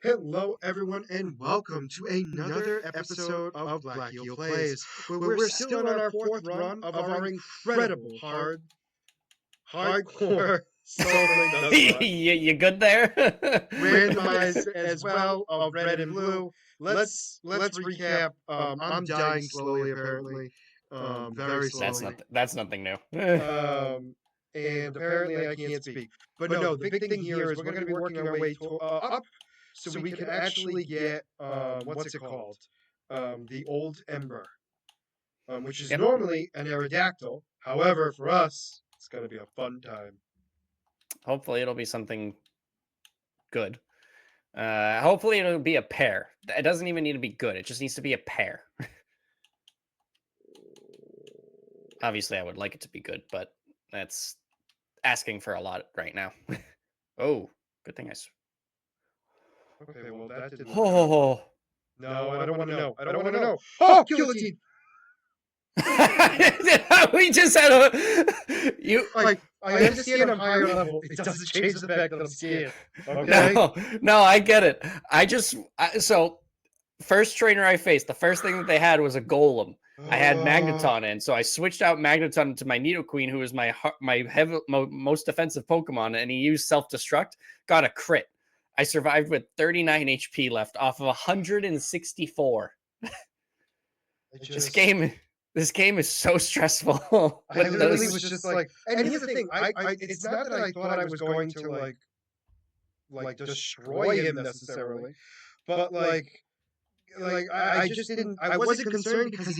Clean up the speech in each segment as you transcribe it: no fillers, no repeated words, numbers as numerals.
Hello, everyone, and welcome to another episode of Black Heel Plays, where we're still in our fourth run of our incredible hardcore Soullink Nuzlock, You good there? randomized as well of red and blue. Let's recap. I'm dying slowly, apparently, very slowly. That's nothing new. And apparently I can't speak. But no, the big thing here is we're going to be working our way up so we can actually get what's it called? The old ember, which is normally an Aerodactyl. However, for us, it's going to be a fun time. Hopefully it'll be something good. Hopefully it'll be a pair. It doesn't even need to be good. It just needs to be a pair. Obviously, I would like it to be good, but that's asking for a lot right now. Oh, good thing Okay, well, that didn't. Oh. No, I don't want to know. I don't want to know. Oh, guillotine! We just had a you like. I understand I'm higher level. It doesn't change the fact that I'm scared. Okay. No, I get it. So first trainer I faced, the first thing that they had was a golem. I had Magneton in, so I switched out Magneton to my Nidoqueen, who is my most defensive Pokemon, and he used self-destruct. Got a crit. I survived with 39 HP left off of 164. This game is so stressful. I literally was just like, and here's the thing, it's not that I thought I was going to like destroy him necessarily, but like I just didn't. I wasn't concerned because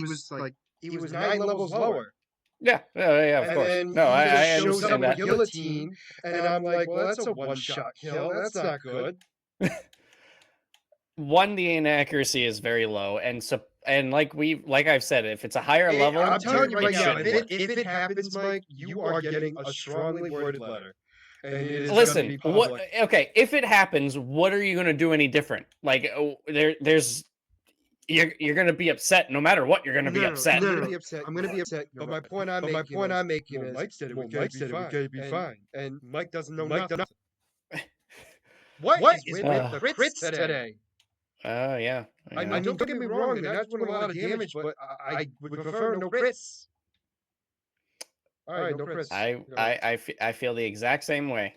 he was 9 levels lower. Yeah, of course. And no, I shows up understand that. Guillotine, and I'm like, well, that's a one-shot kill. That's not good. One, the inaccuracy is very low, and like I've said, if it's a higher level, I'm telling you right now, if it happens, Mike, you are getting a strongly worded letter. Listen, what? Okay, if it happens, what are you going to do any different? Like, there's. You're going to be upset no matter what. You're going to be upset. I'm going to be upset. I'm going to be upset. But my point I'm making is, Mike said it would be fine, and Mike doesn't know nothing. What is with the crits today? Oh, yeah. I mean, don't get me wrong, they're not doing a lot of damage, but I would prefer no crits. All right, no crits. I feel the exact same way.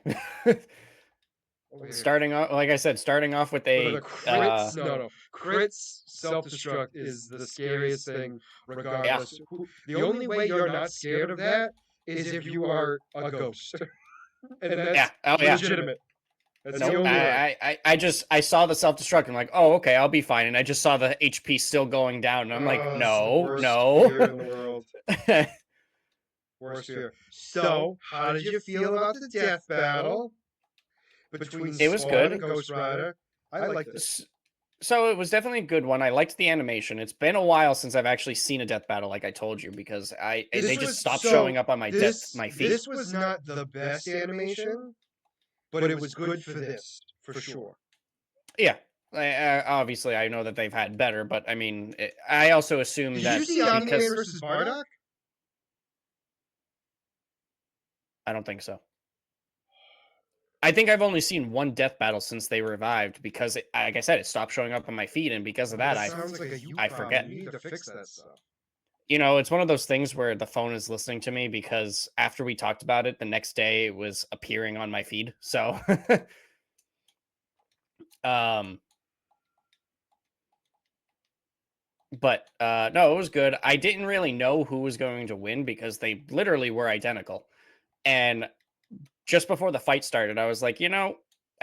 Starting off with a crits. No. Crits self-destruct is the scariest thing, regardless. The only way you're not scared of that is if you are a ghost, and that's legitimate. That's the only way. I saw the self-destruct. I'm like, oh, okay, I'll be fine. And I just saw the HP still going down. And I'm like, no. Fear in the world. Worst fear. So, how did you feel about the death battle between Spawn and Ghost Rider? I liked it. So it was definitely a good one. I liked the animation. It's been a while since I've actually seen a death battle, like I told you, because they just stopped showing up on my feed. This was not the best animation, but it was good for this, for sure. Yeah. Obviously, I know that they've had better, but I mean, I also assume that... Did you see Omni-Man versus Bardock? I don't think so. I think I've only seen one death battle since they revived because, like I said, it stopped showing up on my feed, and because of that, I forget. You need to fix that stuff. You know, it's one of those things where the phone is listening to me because after we talked about it, the next day it was appearing on my feed. So, but no, it was good. I didn't really know who was going to win because they literally were identical. And just before the fight started, I was like, I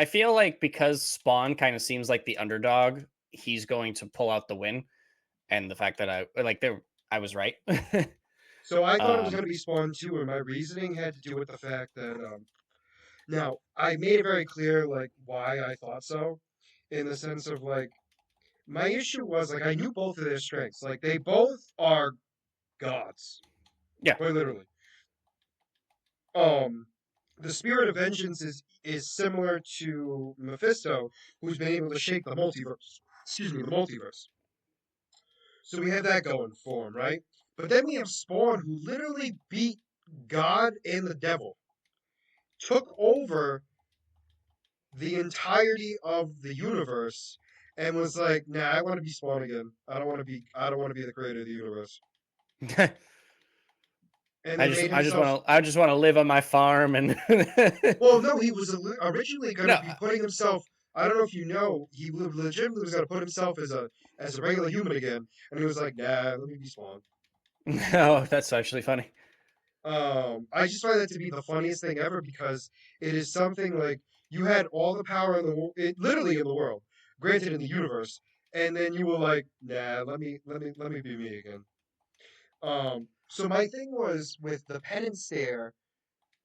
feel like because Spawn kind of seems like the underdog, he's going to pull out the win. And the fact that I was right. So I thought it was going to be Spawn too, and my reasoning had to do with the fact that now I made it very clear why I thought so, in the sense of my issue was I knew both of their strengths. They both are gods. Yeah. Quite literally. The Spirit of Vengeance is similar to Mephisto, who's been able to shake the multiverse. The multiverse. So we have that going for him, right? But then we have Spawn, who literally beat God and the devil, took over the entirety of the universe and was like, "Nah, I want to be Spawn again. I don't want to be the creator of the universe." And then made himself. I just want to live on my farm and. Well, no, he was originally going to No, be putting himself. I don't know if you know, he legitimately was going to put himself as a regular human again, and he was like, "Nah, let me be Spawn." no, that's actually funny. I just find that to be the funniest thing ever because it is something like you had all the power in the world, literally in the world, granted in the universe, and then you were like, "Nah, let me be me again." So my thing was with the penance stare,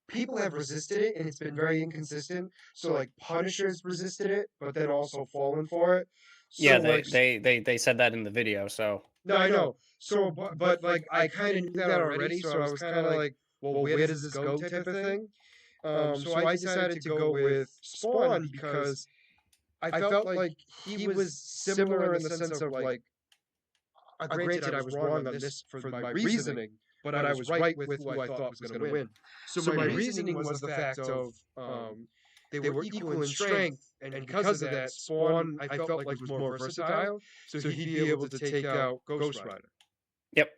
people have resisted it, and it's been very inconsistent. So like Punisher's resisted it, but then also fallen for it. Yeah, So like, they said that in the video. So no, I know. So, but like I kind of knew that already, so I was kind of like, well, where does this go, type of thing. So I decided to go with Spawn because I felt like he was similar in the sense of like, granted, I was wrong on this for my reasoning, but I was right with who I thought was going to win. So my reasoning was the fact of they were equal in strength, and because of that, Spawn I felt like was more versatile, so he'd be able to take out Ghost Rider. yep.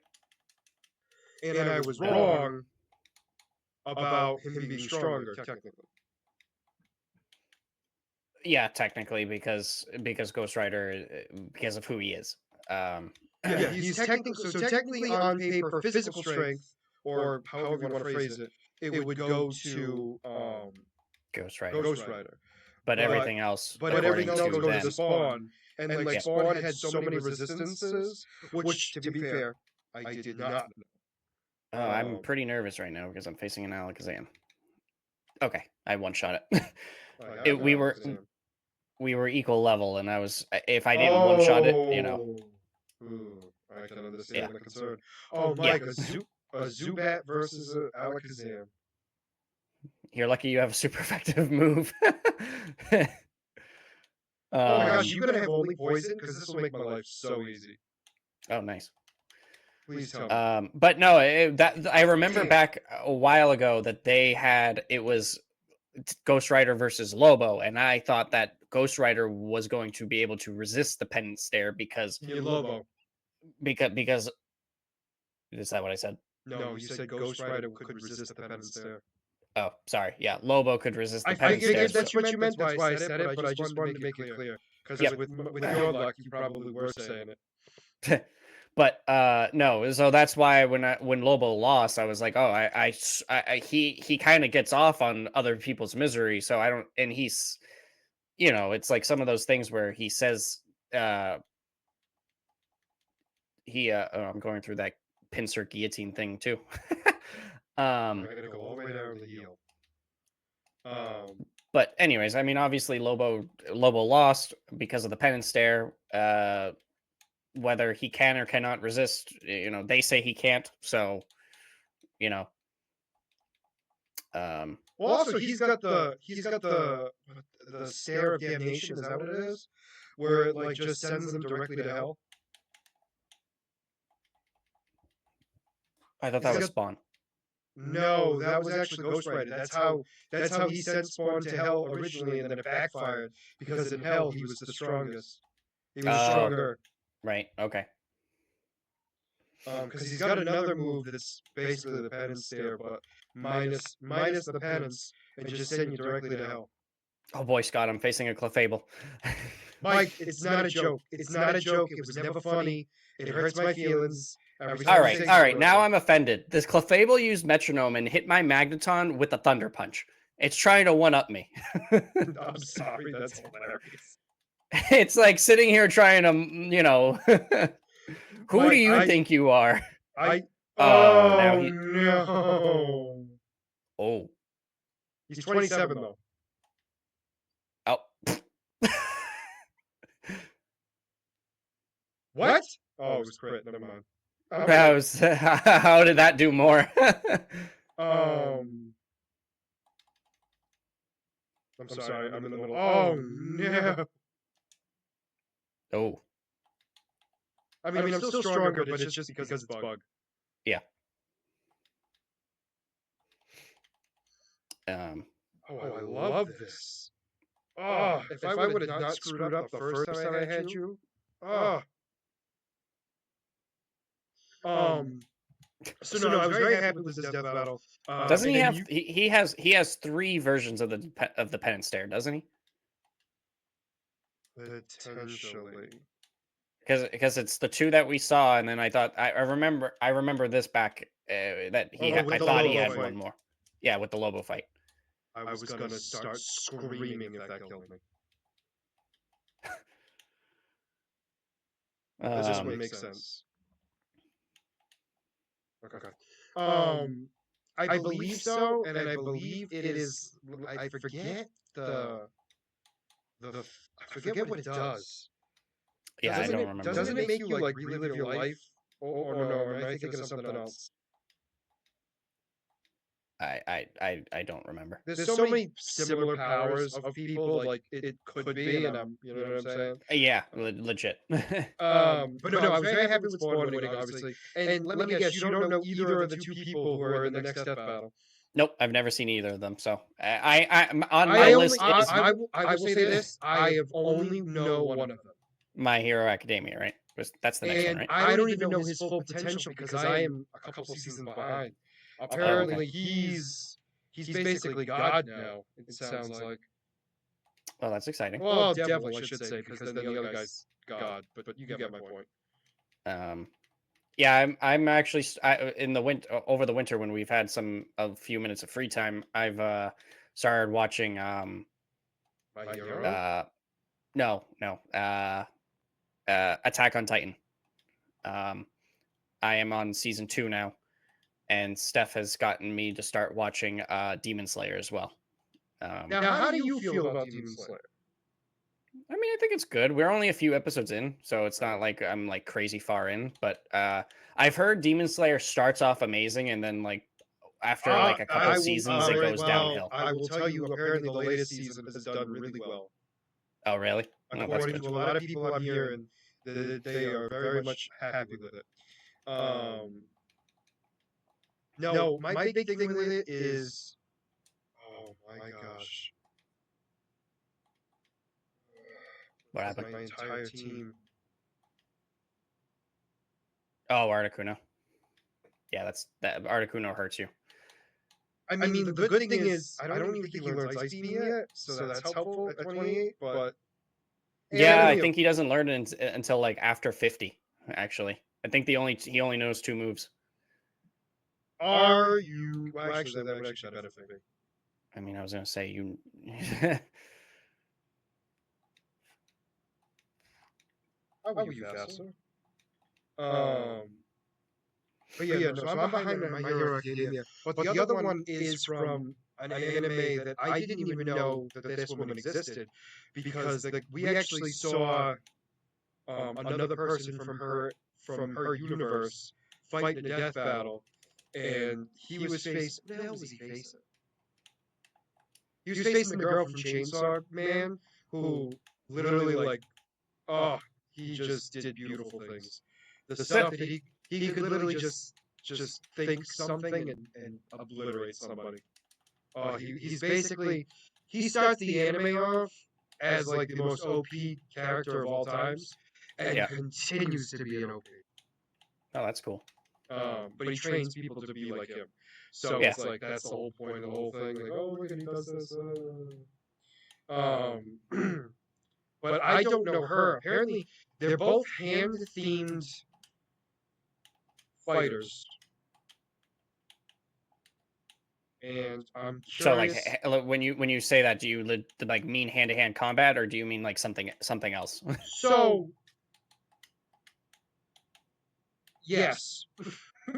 And I was wrong about him being stronger, technically. Yeah, technically because Ghost Rider because of who he is. Yeah, he's technically on paper physical strength, or however you want to phrase it, it would go to Ghost Rider. Ghost Rider. But everything else, But according everything else to goes them, to Spawn, and like Yeah. Spawn had so many resistances, which to be fair, I did not know. Oh, I'm pretty nervous right now because I'm facing an Alakazam. Okay, I one shot it. I It- have we an were Alakazam. we were equal level, and I was if I didn't one shot it, you know, Ooh, I can yeah, understand the concern. Oh, yeah. Mike, a Zubat versus a Alakazam. You're lucky you have a super effective move. Oh my gosh, you gonna have only poison? Because this will make my life so easy. Oh, nice. Please tell me. But no, that I remember Damn. back a while ago that they had it was Ghost Rider versus Lobo, and I thought that Ghost Rider was going to be able to resist the penance stare You're Lobo. because is that what I said? No, you said Ghost Rider could resist the penance stare. Oh, sorry. Yeah, Lobo could resist the I penance stare. figured that's what you meant. That's why I said it, but I just wanted to make it clear. Because Yep. with your luck, you probably were saying it. But no, so that's why when Lobo lost, I was like, oh, he kind of gets off on other people's misery, so I don't, and he's, it's like some of those things where he says, I'm going through that pincer guillotine thing too. I'm gonna go all the way down to the heel. But anyways, I mean, obviously Lobo lost because of the penance stare. Whether he can or cannot resist, they say he can't. So, you know. Well, also he's got the stare of damnation. Is that what it is? Where it like just sends them directly to hell. I thought that was Spawn. No, that was actually Ghost Rider. That's how he sent Spawn to hell originally, and then it backfired because in hell he was the strongest. He was stronger. Right. Okay. Because he's got another move that's basically the penance stare, but minus the penance and just send you directly to hell. Oh boy, Scott, I'm facing a Clefable. Mike, it's not a joke. It's not a joke. It was never funny. It hurts my feelings. All right. Now I'm offended. This Clefable used Metronome and hit my Magneton with a Thunder Punch. It's trying to one up me. I'm sorry. That's hilarious. It's like sitting here trying to, who Mike, do you think you are? Oh no. Oh. He's 27 though. Oh. What? Oh, it was crit. Never mind. How did that do more? I'm sorry. I'm in the middle. Oh no. Oh. I mean, I'm still stronger, but it's just because it's bug. Yeah. Oh, I love this. Oh, if I would have not screwed up the first time I had you. Oh. Um. So no, I was very happy with this death battle. Doesn't and he then have? He has 3 versions of the penance stare, doesn't he? Potentially. Because it's the 2 that we saw, and then I thought I remember this back that he Oh, with I the thought he Lobo had fight. one more. Yeah, with the Lobo fight. I was gonna start screaming if that killed me. This would make sense. Okay. I believe so, and I believe it is. I forget I forget what it does. Yeah, I don't remember. Doesn't it make you like relive your life? Or no? Am I thinking of something else? I don't remember. There's so many similar powers of people. Like it could be, and you know what I'm saying? Yeah, legit. But no, I was very happy with Spawn winning, obviously. And let me guess, you don't know either of the 2 people who are in the next death battle. Nope, I've never seen either of them. So I on my list is I will say this: I have only know one of them. My Hero Academia, right? That's the next one, right? I don't even know his full potential because I am a couple seasons behind. Apparently, he's basically God now. It sounds like. Well, that's exciting. Well, devil, I should say, because then the other guy's God. But you get my point. Yeah, I'm actually in the winter over the winter when we've had a few minutes of free time. I've started watching My Hero. No, Attack on Titan. I am on season 2 now, and Steph has gotten me to start watching Demon Slayer as well. Now, how do you feel about Demon Slayer? I mean, I think it's good. We're only a few episodes in, so it's not like I'm like crazy far in. But I've heard Demon Slayer starts off amazing, and then like after like a couple seasons, it goes downhill. I will tell you, apparently the latest season has done really well. Oh, really? According to a lot of people I'm hearing, they are very much happy with it. No, my big thing with it is, oh my gosh, what happened? My entire team. Oh, Articuno. Yeah, that Articuno hurts you. I mean, the good thing is, I don't even think he learns Ice Beam yet, so that's helpful at 28. But yeah, I think he doesn't learn it until like after 50. Actually, I think he only knows 2 moves. Are you? Well, actually, that would actually benefit me. I mean, I was gonna say you. How are you faster? But yeah, no, so I'm behind on My Hero Academia. But the other one is from an anime that I didn't even know that this woman existed, because we actually saw another person from her universe fight in a death battle, and he was facing. What the hell was he facing? He was facing the girl from Chainsaw Man, who literally he just did beautiful things. The stuff that he could literally just think something and obliterate somebody. He's basically, he starts the anime off as like the most OP character of all times, and continues to be an OP. Oh, that's cool. But he trains people to be like him. So it's like that's the whole point of the whole thing. Like, oh, look, and he does this. But I don't know her. Apparently, they're both hand-themed fighters. And I'm curious. So, like, when you say that, do you like mean hand-to-hand combat, or do you mean like something else? So, yes.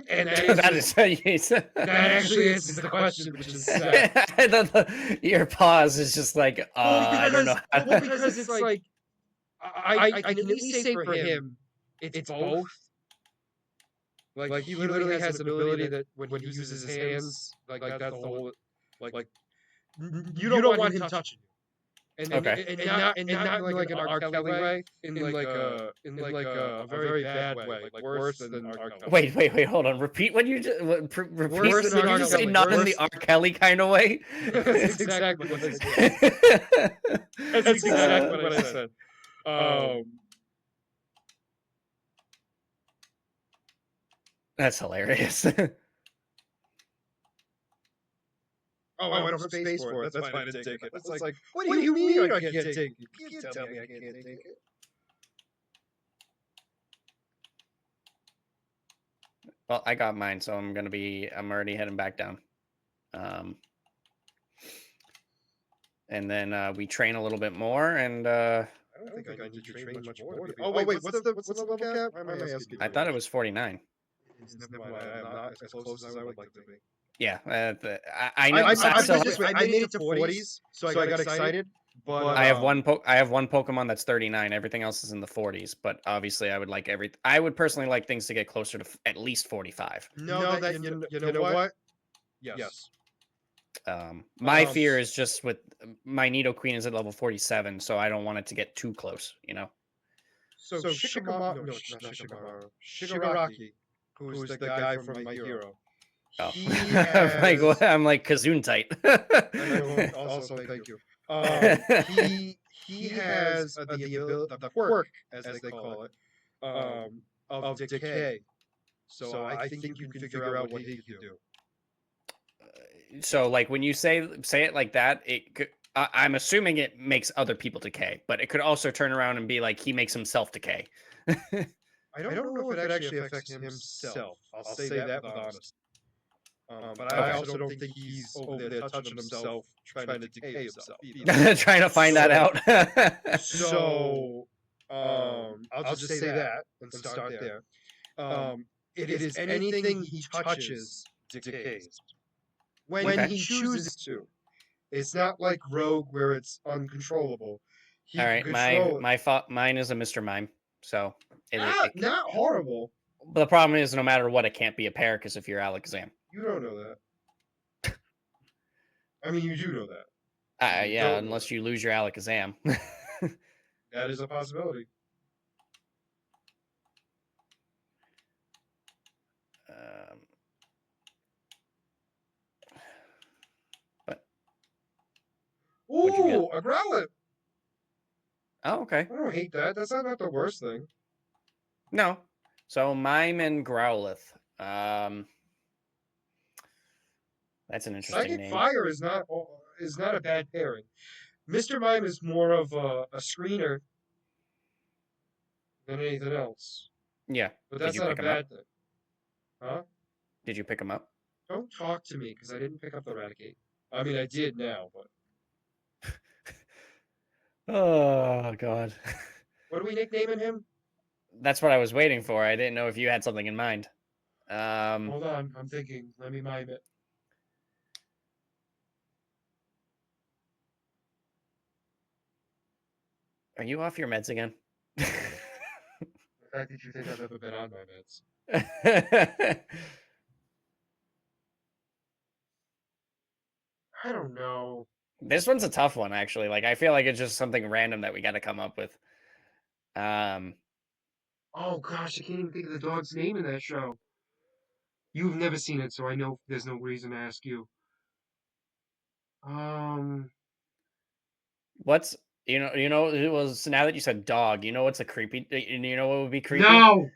And that actually answers the question, which is sad. Your pause is just like, I don't know. Well, because it's like, I can at least say for him, it's both. Like he literally has an ability that when he uses his hands, like that's the whole, like you don't want him touching you. Okay. And not in like an R. Kelly way, in like a very bad way, like worse than R. Kelly. Wait. Hold on. Repeat what you just repeat. Worse Did than you R. just say Kelly. not in the Worse. R. Kelly kind of way? That's exactly what I said. That's exactly what I said. That's hilarious. Oh, I don't have space for it. That's why I didn't take it. It's like, what do you mean I can't take it? You can't tell me I can't take it. Well, I got mine, so I'm already heading back down. And then we train a little bit more, and I don't think I need to train much more. Oh wait, what's the level cap? Why am I asking? I thought it was 49. Never mind, I am not as close as I would like to be. Yeah, I know. I made it to 40s, so I got excited. But I have one Pokemon that's 39. Everything else is in the 40s. But obviously, I would personally like things to get closer to at least 45. No, you know what? Yes. My fear is just with my Nidoqueen is at level 47, so I don't want it to get too close. So Shigaraki, who's the guy from My Hero. Oh. He has... I'm like Kazoon tight. Also, thank you. He has the quirk, as they call it, of decay. So I think you can figure out what he can do. So, like when you say it like that, I'm assuming it makes other people decay, but it could also turn around and be like he makes himself decay. I don't know if it actually affects himself. I'll say that with honesty. But I also don't think he's over there touching himself, trying to decay himself. Trying to find that out. So, I'll just say that and start there. It is anything he touches decays. When he chooses to. It's not like Rogue where it's uncontrollable. All right, mine is a Mr. Mime, so not horrible. But the problem is, no matter what, it can't be a pair because if you're Alakazam. You don't know that. I mean, you do know that. Yeah, unless you lose your Alakazam. That is a possibility. But ooh, a Growlithe. Oh, okay. I don't hate that. That's not the worst thing. No. So Mime and Growlithe. That's an interesting name. Psychic Fire is not a bad pairing. Mr. Mime is more of a screener than anything else. Yeah. But that's not a bad thing. Huh? Did you pick him up? Don't talk to me, because I didn't pick up the Raticate. I mean, I did now, but... Oh, God. What are we nicknaming him? That's what I was waiting for. I didn't know if you had something in mind. Hold on, I'm thinking. Let me mime it. Are you off your meds again? The fact that you think I've ever been on my meds. I don't know. This one's a tough one, actually. Like, I feel like it's just something random that we got to come up with. Oh gosh, I can't even think of the dog's name in that show. You've never seen it, so I know there's no reason to ask you. What's so now that you said dog, what's a creepy? You know what would be creepy? No.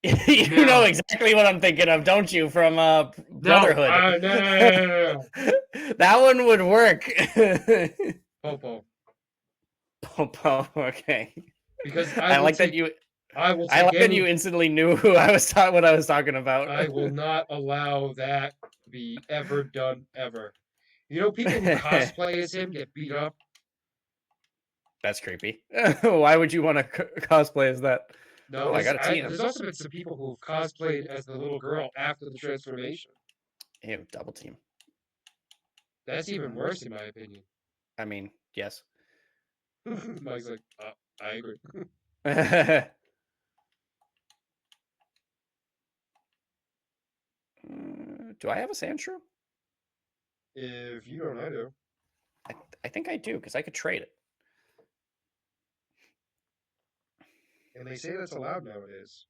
You know exactly what I'm thinking of, don't you? From Brotherhood. No. That one would work. Popo. Popo. Okay. Because I like that you instantly knew what I was talking about. I will not allow that to be ever done ever. You know, people who cosplay as him get beat up. That's creepy. Why would you want to cosplay as that? No, I got a team. There's also been some people who've cosplayed as the little girl after the transformation. Ew, double team. That's even worse, in my opinion. I mean, yes. Mike's like, I agree. Do I have a Sandshrew? If you don't, I do. I think I do, because I could trade it. and they say that's allowed nowadays.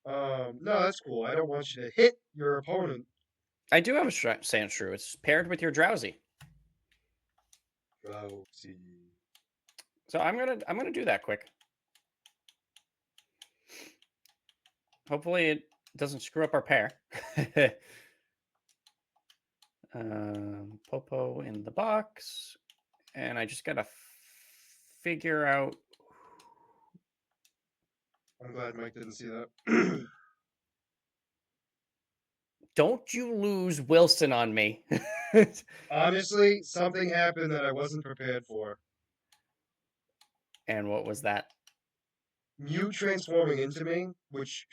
No, that's cool. I don't want you to hit your opponent. I do have a Sandshrew. It's paired with your Drowsy. Drowsy. So I'm gonna do that quick. Hopefully it doesn't screw up our pair. Popo in the box, and I just gotta figure out. I'm glad Mike didn't see that. Don't you lose Wilson on me. Honestly, something happened that I wasn't prepared for. And what was that? Mew transforming into me, which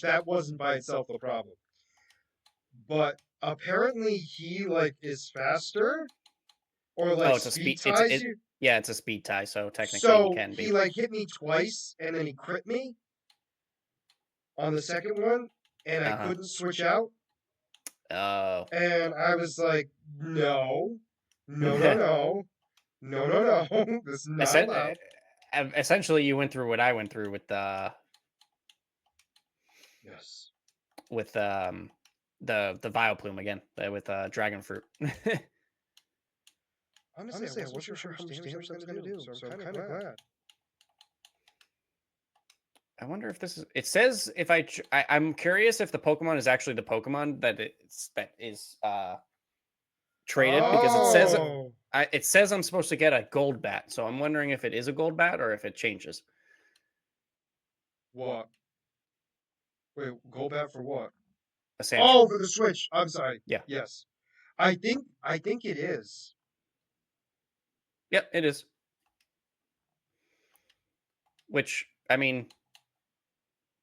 that wasn't by itself the problem. But apparently he like is faster, or like it's a speed speed. ties you. Yeah, it's a speed tie, so technically he So can be. he like hit me twice, and then he crit me on the second one, and I couldn't switch out. Oh. And I was like, no, no, no, no, no, no, no. This is not allowed. Essentially, you went through what I went through with Yes. with the Vileplume again, with Dragon Fruit. Honestly, I wasn't sure how much damage that was going to do, so I'm kind of glad. I wonder if this is. It says if I'm curious if the Pokemon is actually the Pokemon that is traded, because it says I'm supposed to get a gold bat, so I'm wondering if it is a gold bat or if it changes. What? Wait, gold bat for what? A Sandshrew. For the Switch. I'm sorry. Yeah. Yes. I think it is. Yep, it is. Which, I mean,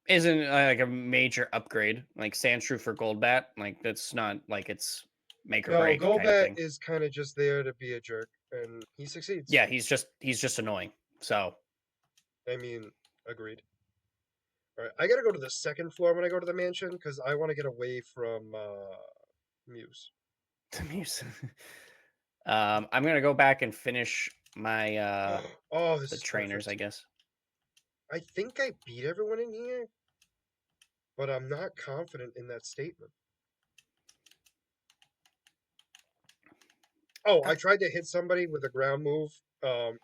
isn't like a major upgrade. Like Sandshrew for Gold Bat, like that's not like it's make or break. Gold Bat is kind of just there to be a jerk, and he succeeds. Yeah, he's just annoying. So, I mean, agreed. All right, I gotta go to the second floor when I go to the mansion because I want to get away from Muse. Muse. I'm gonna go back and finish my the trainers, perfect. I guess. I think I beat everyone in here, but I'm not confident in that statement. Oh, I tried to hit somebody with a ground move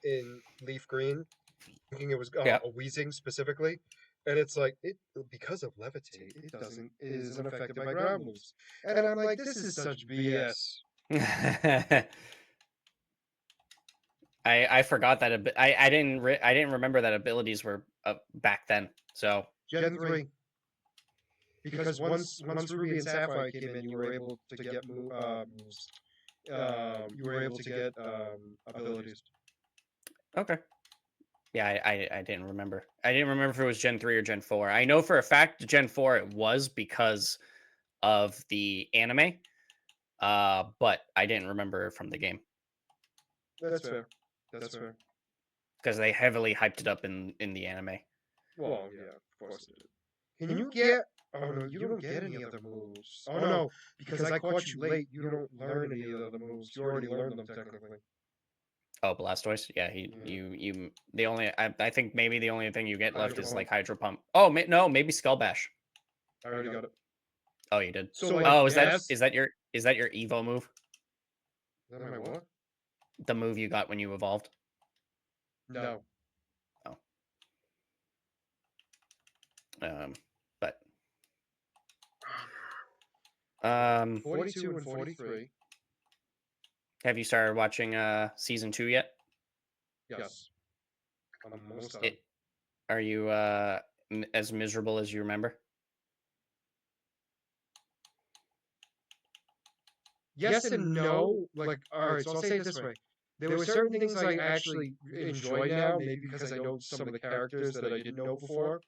in Leaf Green, thinking it was a Weezing specifically, and it's like because of Levitate, it isn't affected by ground moves, and I'm like, this is such BS. I forgot that a bit. I didn't remember that abilities were back then. So Gen 3. Because once Ruby and Sapphire came in, you were able to get moves. You were able to get abilities. Okay. Yeah, I didn't remember. I didn't remember if it was Gen 3 or Gen 4. I know for a fact Gen 4 it was because of the anime. But I didn't remember from the game. That's fair. That's fair. Because they heavily hyped it up in the anime. Well, yeah, of course it did. Can you get... Oh, no, you don't get any other moves. Oh, no, because I caught you late. You don't learn any other moves. You already learned them, technically. Oh, Blastoise? Yeah, you the only... I think maybe the only thing you get left is, like, Hydro Pump. Oh, no, maybe Skull Bash. I already got it. Oh, you did? So, like, is that your Evo move? Is that my what? The move you got when you evolved? No. Oh. But 42 and 43. Have you started watching season 2 yet? Yes. I'm almost done. Are you as miserable as you remember? Yes and no. Like, all right, so I'll say it this way. There were certain things I actually enjoy now, maybe because I know some of the characters that I didn't know before.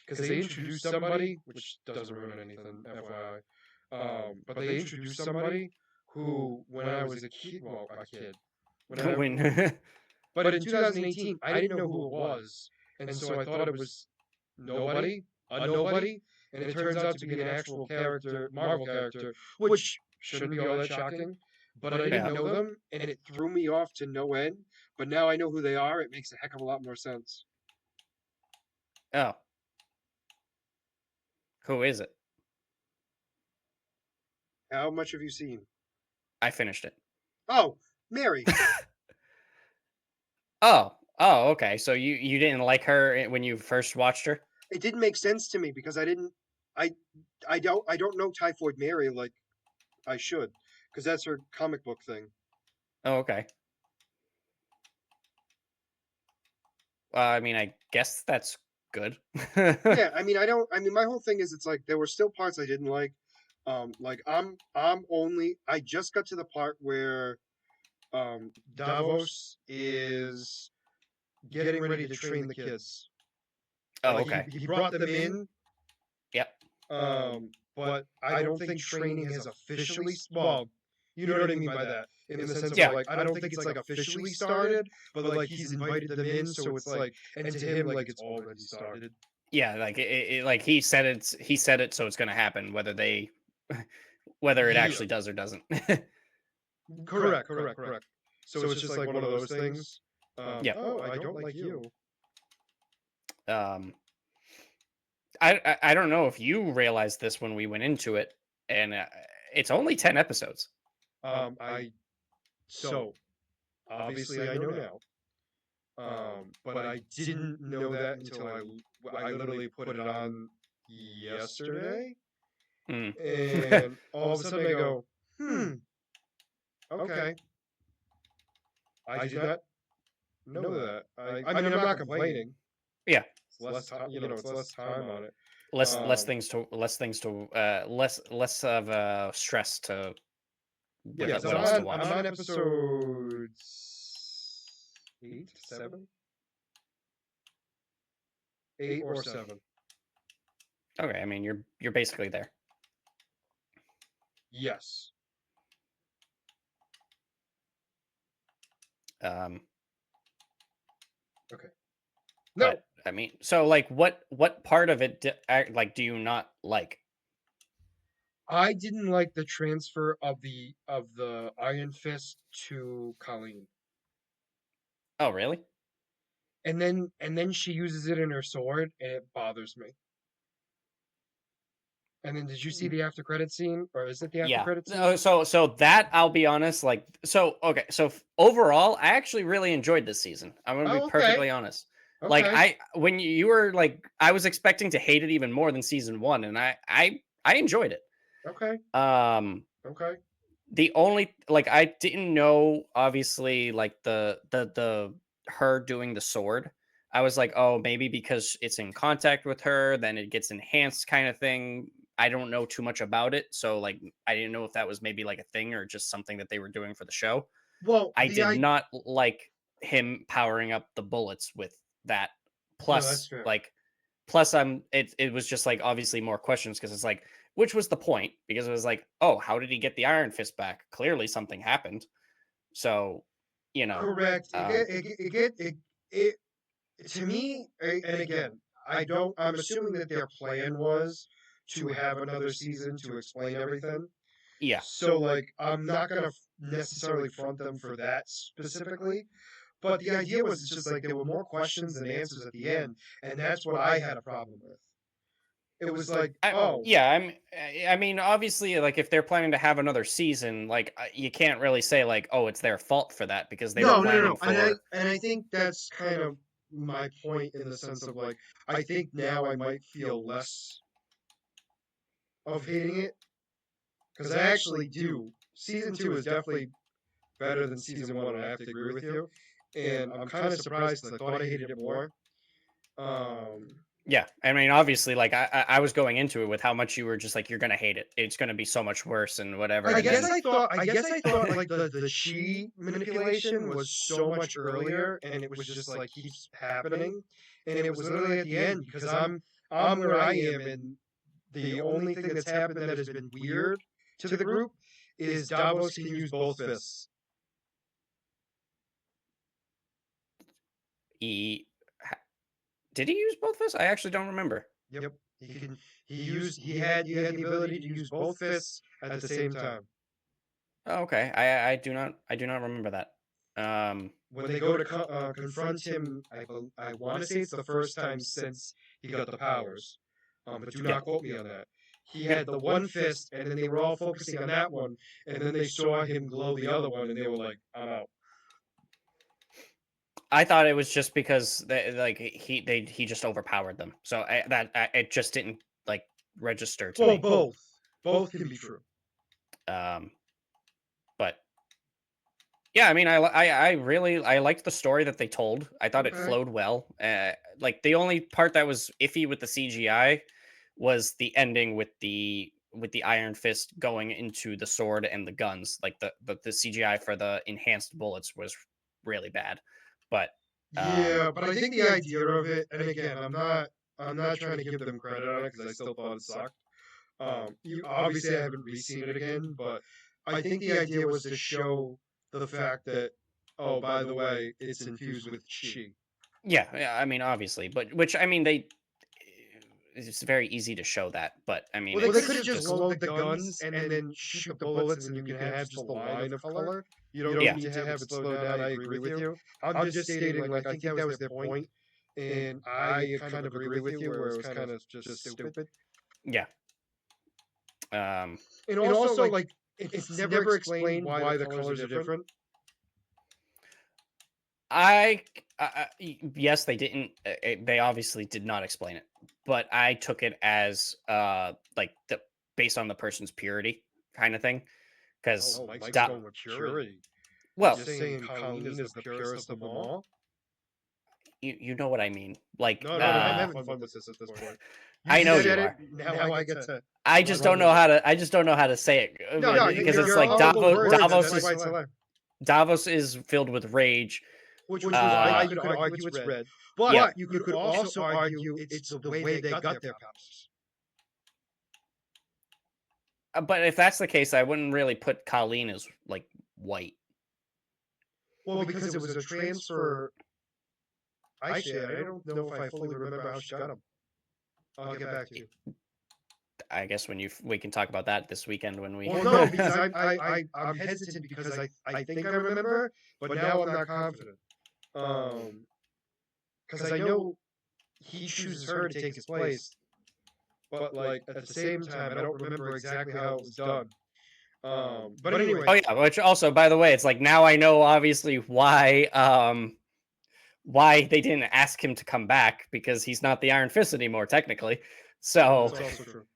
Because they introduced somebody, which doesn't ruin anything, FYI. But they introduced somebody who, when I was a kid, but in 2018, I didn't know who it was, and so I thought it was nobody, a nobody, and it turns out to be an actual character, Marvel character, which shouldn't be all that shocking. But I didn't know them, and it threw me off to no end. But now I know who they are. It makes a heck of a lot more sense. Oh, who is it? How much have you seen? I finished it. Oh, Mary. Oh, okay. So you didn't like her when you first watched her? It didn't make sense to me because I didn't. I I don't know Typhoid Mary like I should, because that's her comic book thing. Oh, okay. I mean, I guess that's good. Yeah, I mean, I don't. I mean, my whole thing is, it's like there were still parts I didn't like. Like I'm only. I just got to the part where Davos is getting ready to train the kids. Oh, Like okay. he brought them in. Yep. But I don't think training has officially. Well, you know what I mean by that, in the sense of Yeah. like I don't think it's like officially started, but like he's invited them in, so it's like, and to him like it's already started. Yeah, like like he said it, so it's gonna happen, whether they whether it Yeah, actually does or doesn't. correct. So it's just like one of those things. Yeah. Oh, I don't like you. Um, I don't know if you realized this when we went into it, and it's only 10 episodes. I so obviously I know now. But I didn't know that until I literally put it on yesterday, Mm. and all of a sudden I go, okay, I did not know that. I mean, I'm not complaining. Yeah, It's less time, it's less time on it. less things to less of a stress to Yeah, because what else to I'm watch. on episode 8, 7, 8 or 7. Okay, I mean you're basically there. Yes. Um, Okay. No, but I mean, so like, what part of it like do you not like? I didn't like the transfer of the Iron Fist to Colleen. Oh, really? And then she uses it in her sword, and it bothers me. And then did you see the after credit scene, or is it the after Yeah. credit scene? So that I'll be honest, like okay, so overall, I actually really enjoyed this season. I'm gonna be Oh, okay, perfectly honest. Like okay, when you were like, I was expecting to hate it even more than season one, and I enjoyed it. okay, Um, okay. the only like I didn't know, obviously, like the her doing the sword. I was like, oh, maybe because it's in contact with her, then it gets enhanced, kind of thing. I don't know too much about it, so like I didn't know if that was maybe like a thing or just something that they were doing for the show. Well, I the did I not like him powering up the bullets with that. no, that's Plus, fair. like, plus it was just like obviously more questions because it's like, which was the point? Because it was like, oh, how did he get the Iron Fist back? Clearly something happened. So, you know, Correct. um, It to me, and again, I don't. I'm assuming that their plan was to have another season to explain everything. yeah. So, like, I'm not gonna necessarily front them for that specifically. But the idea was, it's just like there were more questions than answers at the end, and that's what I had a problem with. It was like, oh, Yeah, I mean, obviously, like if they're planning to have another season, like you can't really say like, oh, it's their fault for that because they were no. planning And I for. and I think that's kind of my point, in the sense of like, I think now I might feel less of hating it, because I actually do. Season 2 is definitely better than season 1, and I have to agree with you. And I'm kind of surprised, because I thought I hated it more. Um, Yeah, I mean, obviously, like I was going into it with how much you were just like, you're gonna hate it. It's gonna be so much worse and whatever. I And guess then I thought I guess I thought like the chi manipulation was so much earlier, and it was just like keeps happening, and it was literally at the end, because I'm where I am, and the only thing that's happened that has been weird to the group is Davos can use both fists. he did he use both of us? I actually don't remember. Yep. He had the ability to use both fists at the same time. Oh, okay, I do not remember that. When they go to confront him, I want to say it's the first time since he got the powers, but do Yeah. not quote me on that. He had the one fist, and then they were all focusing on that one, and then they saw him glow the other one, and they were like, "I'm out." I thought it was just because he just overpowered them. So it just didn't like register to Well, me. both can be true. But yeah, I mean, I really I liked the story that they told. I thought it Okay. flowed well. Like the only part that was iffy with the CGI was the ending with the Iron Fist going into the sword and the guns. Like the CGI for the enhanced bullets was really bad. But Yeah, but I think the idea of it, and again, I'm not trying to give them credit on it because I still thought it sucked. Obviously I haven't re-seen it again, but I think the idea was to show the fact that, oh, by the way, it's infused with chi. yeah, I mean, obviously, but which I mean, it's very easy to show that. But I mean, Well, they it's could have just just load the guns and then shoot the bullets, and then you can have just a line of color. You don't Yeah. need to have it slow down. I agree with you. I'm just stating, like, I think that was their point, and I kind of agree with you, where it was kind of just stupid. Yeah. Um, And also, like, it's never explained why the colors are different. yes, they didn't. They obviously did not explain it, but I took it as like based on the person's purity kind of thing. Because Oh, Mike's going with purity. well, Just saying Colleen is the purest of them all. you know what I mean. Like, No, I'm having fun with this at this point. I know you said are. it. Now I get to. I just don't know how to. I just don't know how to say it No, because you're it's like horrible words, Davos that's why is it's hilarious. Davos is filled with rage. Which was why you could argue it's red. But Yeah. you could also argue it's the way they got their powers. But if that's the case, I wouldn't really put Colleen as like white. Well, because it was a transfer. Actually, I don't know if I fully remember how she got them. I'll get back to you. I guess we can talk about that this weekend when we. Well, no, because I'm hesitant because I think I remember, but now I'm not confident. Because I know he chooses her to take his place, but like at the same time, I don't remember exactly how it was done. But anyway. Oh yeah, which also, by the way, it's like now I know obviously why they didn't ask him to come back because he's not the Iron Fist anymore technically. So That's also true.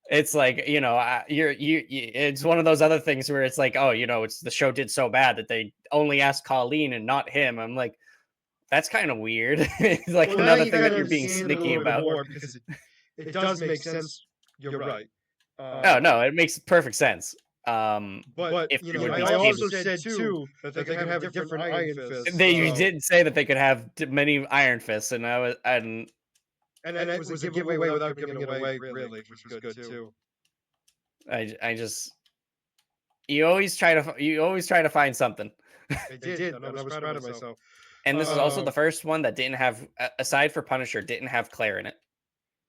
it's like it's one of those other things where it's like, oh, it's the show did so bad that they only asked Colleen and not him. I'm like, that's kind of weird. It's like another thing that you're being sneaky about. Because it does make sense. You're right. Oh no, it makes perfect sense. But if I also said too that they could have a different Iron Fist. You did say that they could have many Iron Fists, and and it was a giveaway without giving it away, really, which was good too. I just you always try to find something. I did, and I was proud of myself. And this is also the first one that didn't have, aside for Punisher, didn't have Claire in it.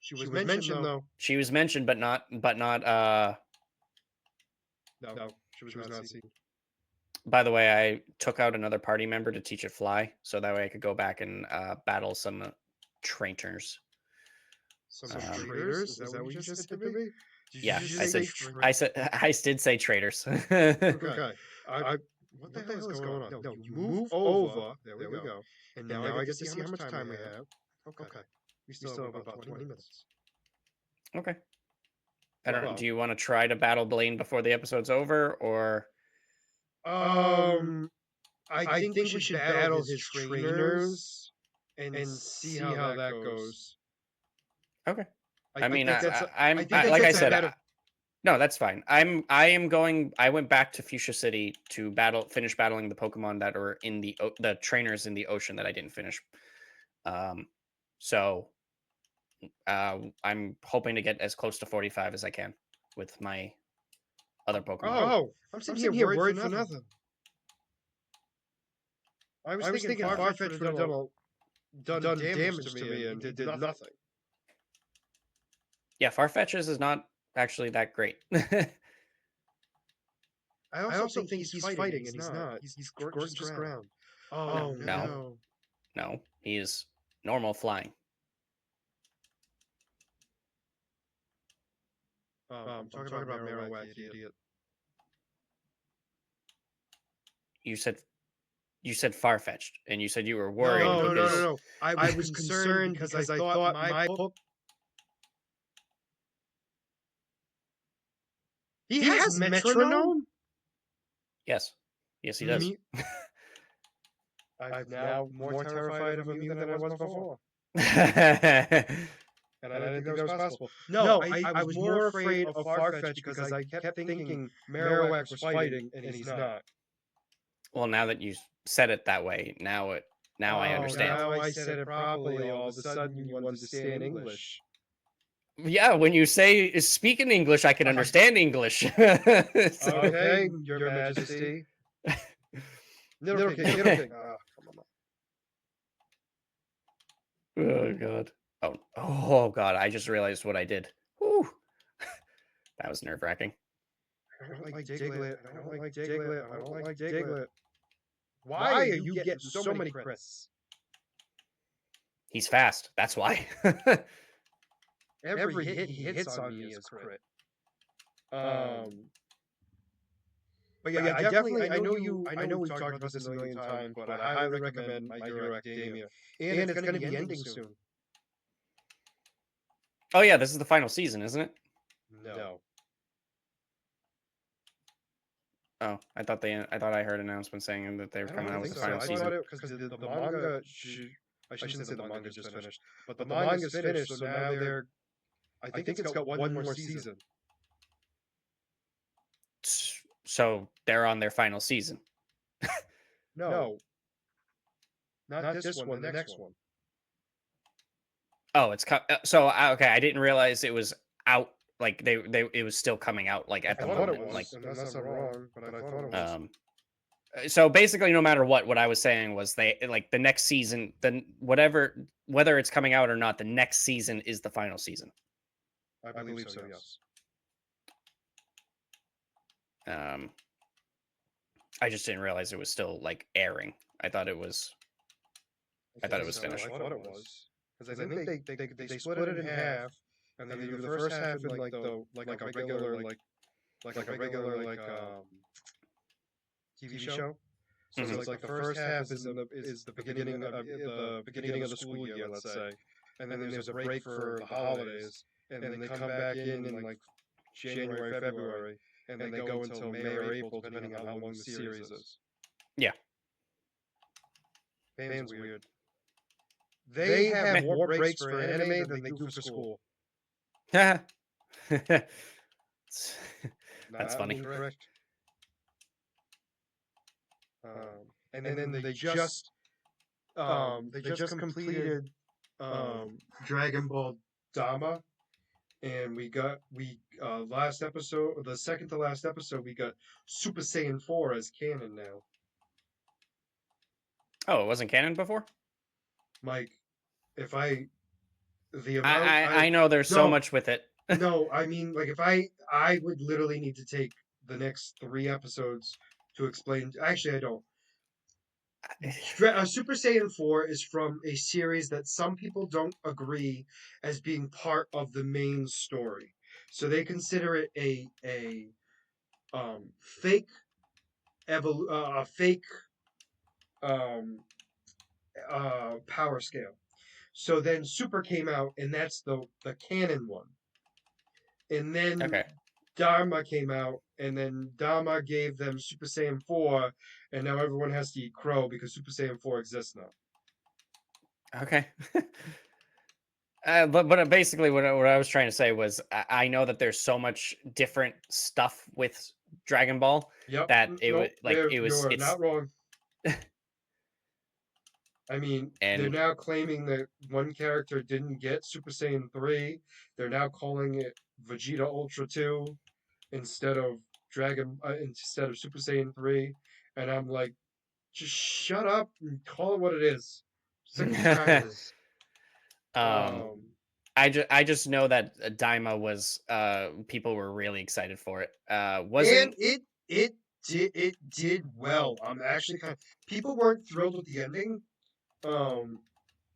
She was mentioned though. She was mentioned, but not. No, she was not seen. By the way, I took out another party member to teach it fly, so that way I could go back and battle some trainers. Some traitors? Is that what you just said to me? Yeah, I did say traitors. Okay. What the hell is going on? No, you move over. There we go. And now I get to see how much time we have. Okay. We still have about 20 minutes. Okay. I don't know. Do you want to try to battle Blaine before the episode's over, or? I think we should battle his trainers and see how that goes. Okay. I that's fine. I went back to Fuchsia City to finish battling the Pokemon that are in the trainers in the ocean that I didn't finish. So I'm hoping to get as close to 45 as I can with my other Pokemon. Oh, I'm sitting here worried for nothing. I was thinking Farfetch'd would have done damage to me and did nothing. Yeah, Farfetch's is not actually that great. I also think he's fighting, and he's not. He's just ground. Oh No. no. No, he is normal flying. I'm talking about Marowak, you idiot. You said far-fetched, and you said you were worried No. because I was concerned because I thought my He has metronome? yes, he does. I'm now more terrified of him even than I was before. And I didn't think that was possible. No, I was more afraid of Farfetch because I kept thinking Marowak was fighting, and he's not. Well, now that you said it that way, now I understand. Now I said it properly. All of a sudden, you understand English. Yeah, when you say speak in English, I can understand English. Okay, Your Majesty. Little King. Come on. Oh god. Oh god, I just realized what I did. Whew. That was nerve-wracking. I don't like Diglett. I don't like Diglett. I don't like Diglett. Why are you getting so many crits? He's fast. That's why. Every hit he hits on me is crit. But yeah, I know we've talked about this a million times, but I highly recommend My Hero Academia. And it's going to be ending soon. Oh yeah, this is the final season, isn't it? No. Oh, I thought I heard an announcement saying that they were coming out with the final season. Because the manga, I shouldn't say the manga just finished, but the manga's finished, so now I think it's got one more season. So they're on their final season. No. Not this one, the next one. Oh, it's so okay. I didn't realize it was out. Like it was still coming out. Like at the moment. Like unless I'm wrong, but I thought it was. So basically, no matter what I was saying was they like the next season, whether it's coming out or not, the next season is the final season. I believe so. Yes. I just didn't realize it was still like airing. I thought it was finished. I thought it was because I think they split it in half, and they do the first half in like a regular TV show. So it's like the first half is the beginning of the school year, let's say, and then there's a break for the holidays, and then they come back in like January, February, and then they go until May or April, depending on how long the series is. Yeah. Fans weird. They have more breaks for anime than they do for school. That's Not funny. Correct. And then they just completed Dragon Ball Dama, and we last episode, the second to last episode, we got Super Saiyan 4 as canon now. Oh, it wasn't canon before? Mike, I know there's so much with it. No, I mean, like, if I would literally need to take the next 3 episodes to explain. Actually, I don't. Super Saiyan 4 is from a series that some people don't agree as being part of the main story. So they consider it a fake power scale. So then Super came out, and that's the canon one. And then Dharma came out, and then Dharma gave them Super Saiyan 4, and now everyone has to eat crow because Super Saiyan 4 exists now. Okay. But basically what I was trying to say was I know that there's so much different stuff with Dragon Ball that you're not wrong. I mean, they're now claiming that one character didn't get Super Saiyan 3. They're now calling it Vegeta Ultra 2 instead of Super Saiyan 3. And I'm like, just shut up and call it what it is. I just know that Daima was people were really excited for it. It did well. I'm actually people weren't thrilled with the ending,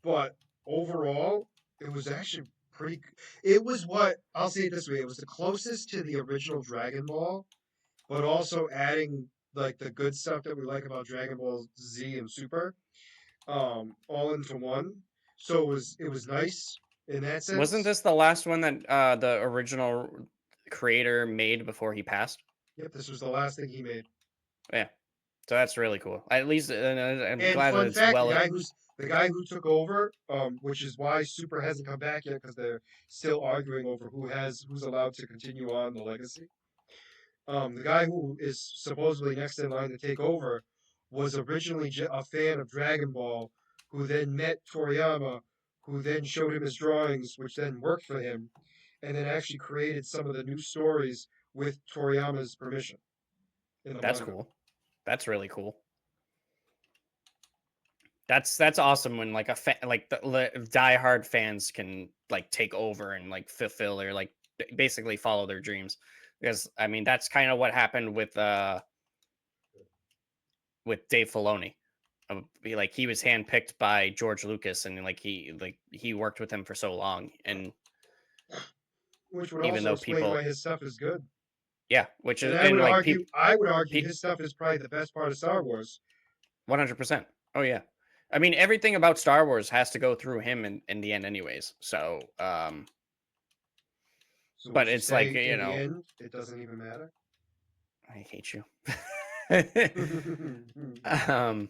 but overall, it was actually pretty. It was what I'll say it this way: it was the closest to the original Dragon Ball, but also adding like the good stuff that we like about Dragon Ball Z and Super, all into one. So it was nice in that Wasn't sense. this the last one that the original creator made before he passed? Yep, this was the last thing he made. Yeah. So that's really cool. At least I'm And glad that fun it's fact, well. the guy who took over, which is why Super hasn't come back yet because they're still arguing over who's allowed to continue on the legacy. The guy who is supposedly next in line to take over was originally a fan of Dragon Ball, who then met Toriyama, who then showed him his drawings, which then worked for him, and then actually created some of the new stories with Toriyama's permission in the That's manga. cool. That's really cool. That's awesome when like like the diehard fans can like take over and like fulfill or like basically follow their dreams. Because I mean that's kind of what happened with Dave Filoni. He was handpicked by George Lucas and he worked with him for so long, and Which would even also though explain people, why his stuff is good. yeah, which is And and like people I would argue his stuff is probably the best part of Star Wars. 100%. Oh yeah. I mean everything about Star Wars has to go through him in the end anyways. So So would but you it's like, say in the end it doesn't even matter? I hate you. um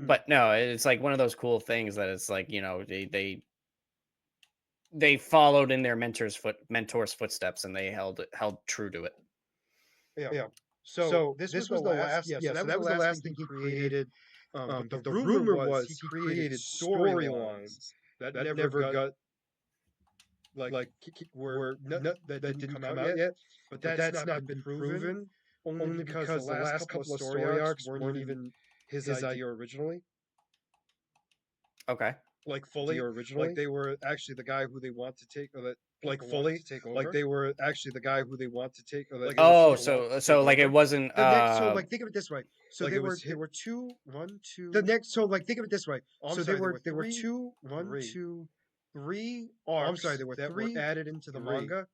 but no, it's like one of those cool things that it's like, they followed in their mentor's footsteps, and they held true to it. Yeah. So this was the last. Yeah. So that was the last thing he created. But the rumor was he created storylines that never got that didn't come out yet. But that's not been proven. Only because the last couple of story arcs weren't even his idea originally. Okay. Like fully, like they were actually the guy who they want to take, or that like fully, to take over. Like they were actually the guy who they want to take, or that Oh, so like it wasn't the next. So like think of it this way. So like there were two, one, two. The next. So like think of it this way. So there were two, one, two, three arcs. I'm sorry, there were three added into the manga.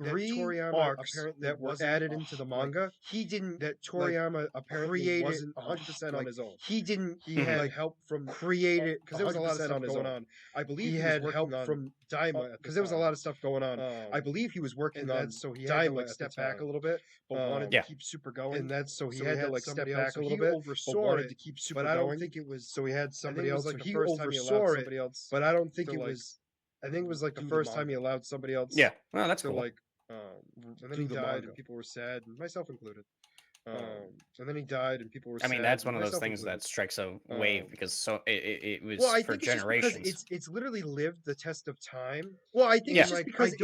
Three arcs that were added into the manga. He didn't. That Toriyama apparently wasn't 100% on his own. He didn't. He had help from create it because there was a lot of stuff going on. I believe he had help from Daima because there was a lot of stuff going on. I believe he was working on so he had to like step back a little bit, but wanted to keep Super going. And that's so he had to like step back a little bit, but wanted to keep Super going. But I don't think it was. So he had somebody else. Like he oversaw it, but I don't think it was. I think it was like the first time he allowed somebody else. Yeah. Well, that's cool. Like, and then he died, and people were sad, myself included. And then he died, and people were sad. I mean, that's one of those things that strikes a wave because it was well, I for think generations. It's it's literally lived the test of time. Well, I think it's just because I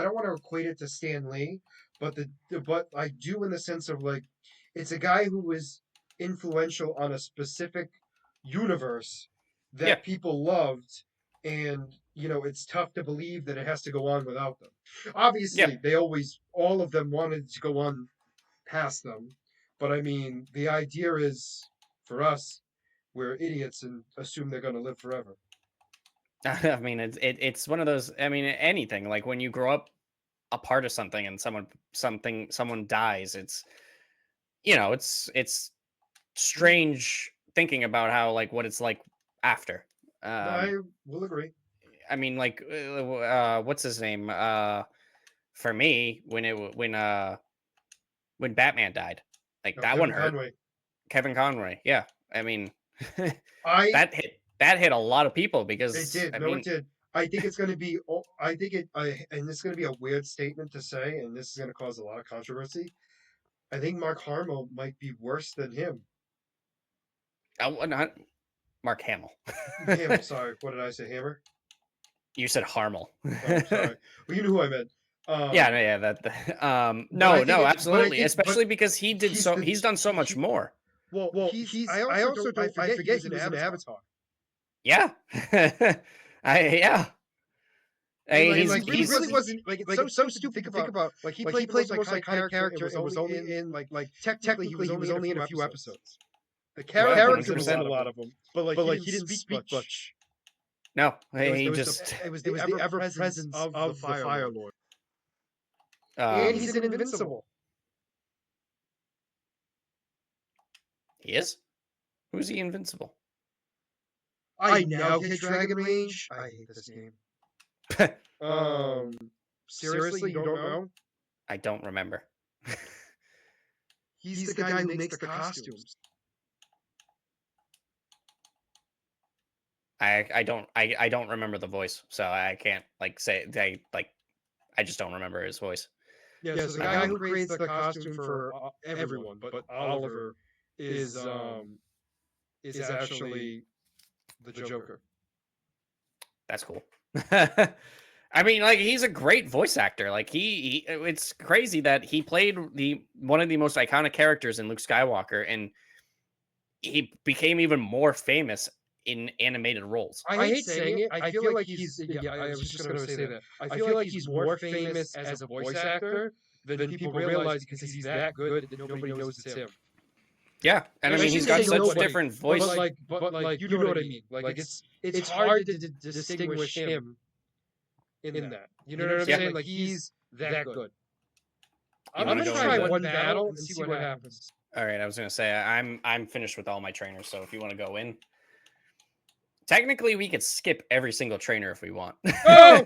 don't want to equate it to Stan Lee, but but I do in the sense of like it's a guy who was influential on a specific universe that people loved, and it's tough to believe that it has to go on without them. Obviously, all of them wanted to go on past them, but I mean, the idea is for us, we're idiots and assume they're going to live forever. I mean, it's one of those. I mean, anything like when you grow up a part of something and someone dies, it's strange thinking about how like what it's like after. I will agree. I mean, like, what's his name? For me, when Batman died, like that Kevin one hurt. Conroy. Kevin Conroy, yeah. I mean, I that hit a lot of people because it did. It did. I think it's going to be. I think it. And this is going to be a weird statement to say, and this is going to cause a lot of controversy. I think Mark Hamill might be worse than him. Not Mark Hamill. Hamill, sorry. What did I say? Hammer? You said Harmel. Oh, sorry. Well, you knew who I meant. No, absolutely. Especially because he's done so much more. Well, I also don't. I forget he was an Avatar. Yeah. Yeah. He really wasn't like it's so stupid to think about. Like he played the most iconic character and was only in like technically he was only in a few episodes. The character was in a lot of them, but like he didn't speak much. No, It was the ever presence of the Fire Lord. And he's an invincible. He is? Who's he invincible? I now get Dragon Range. I hate this game. Seriously, you don't know? I don't remember. He's the guy who makes the costumes. I don't remember the voice, so I can't like say I just don't remember his voice. Yeah, so the guy who creates the costume for everyone, but Oliver is actually the Joker. That's cool. I mean, like he's a great voice actor. Like it's crazy that he played one of the most iconic characters in Luke Skywalker, and he became even more famous in animated roles. I hate saying it. I feel like he's. Yeah, I was just going to say that. I feel like he's more famous as a voice actor than people realize because he's that good that nobody knows it's him. Yeah, and I mean he's got such different voice. But like you know what I mean. Like it's hard to distinguish him in that. You know what I'm saying? Like he's that good. I'm gonna try one battle and see what happens. All right, I was gonna say I'm finished with all my trainers, so if you want to go in, technically we could skip every single trainer if we want. Oh!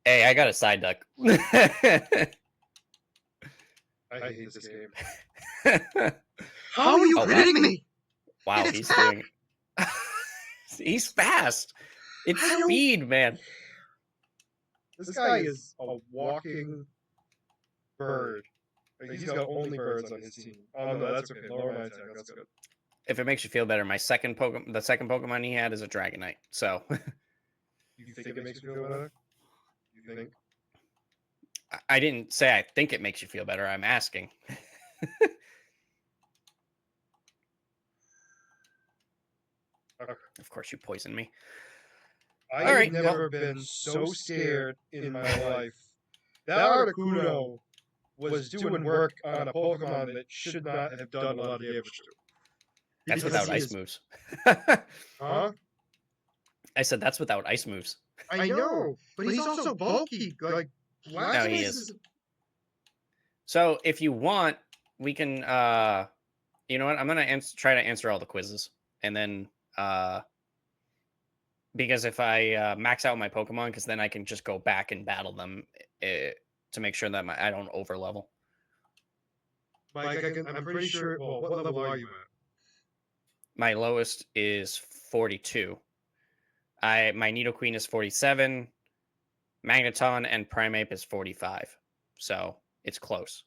Hey, I got a side duck. I hate this game. How are you kidding me? Wow, he's doing. He's fast. It's speed, man. This guy is a walking bird. Like, he's got only birds on his team. Oh no, that's okay. Lower my attack. That's good. If it makes you feel better, the second Pokemon he had is a Dragonite. So. You think it makes you feel better? You think? I didn't say I think it makes you feel better. I'm asking. Okay. Of course, you poisoned me. I've never been so scared in my life. That Articuno was doing work on a Pokemon that should not have done a lot of damage to. That's without ice moves. Huh? I said that's without ice moves. I know, but he's also bulky. Like, no, he is. So if you want, we can. You know what? I'm gonna try to answer all the quizzes, and then because if I max out my Pokemon, because then I can just go back and battle them to make sure that I don't overlevel. Mike, I'm pretty sure. Well, what level are you at? My lowest is 42. My Nidoqueen is 47. Magneton and Primeape is 45. So it's close.